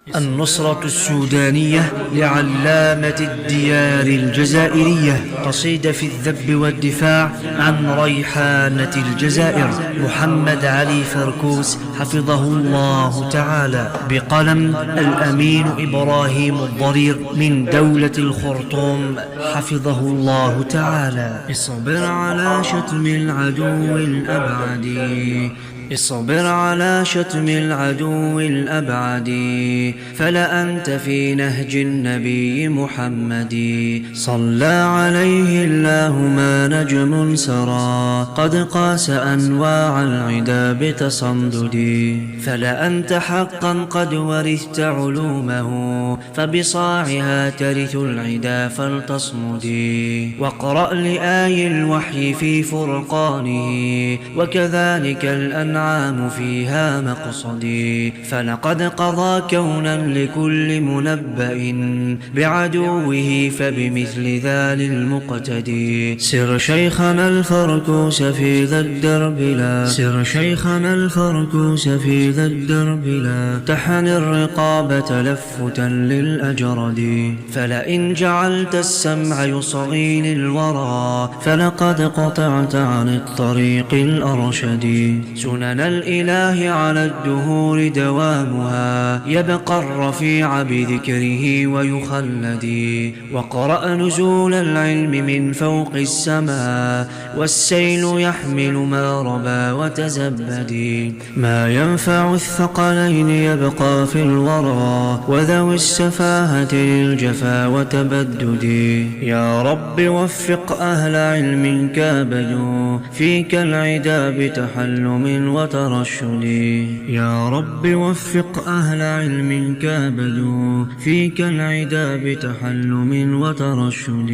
النصرة السودانية لعلامة الديار الجزائرية، قصيدة في الذب والدفاع عن ريحانة الجزائر محمد علي فركوس حفظه الله تعالى، بقلم الأمين إبراهيم الضرير من دولة الخرطوم حفظه الله تعالى. اصبر على شتم العدو الأبعد، اصبر على شتم العدو الأبعد، فلأنت في نهج النبي محمد صلى عليه الله ما نجم سرى، قد قاس أنواع العدا بتصندد، فلأنت حقا قد ورثت علومه، فبصاعها ترث العدا فلتصمد، واقرأ لآي الوحي في فرقانه، وكذلك الأنعام فيها مقصدي، فلقد قضى كونا لكل منبأ بعدوه، فبمثل ذا المقتدي. سر شيخنا الفركوس في ذا الدرب لا، سر شيخنا الفركوس في ذا الدرب لا، تحن الرقاب تلفتا للأجرد، فلئن جعلت السمع يصغي للورى، فلقد قطعت عن الطريق الأرشد. سنن الإله على الدهور دوامها، يبقى الرفيع بذكره ويخلد، واقرأ نزول العلم من فوق السماء، والسيل يحمل ما ربى وتزبد، ما ينفع الثقلين يبقى في الورى، وذوي السفاهة للجفا وتبدد. يا رب وفق أهل علم كابدوا فيك العدا بتحلم وترشد، يا رب وفق أهل علم كابدوا فيك العدا بتحلم وترشد.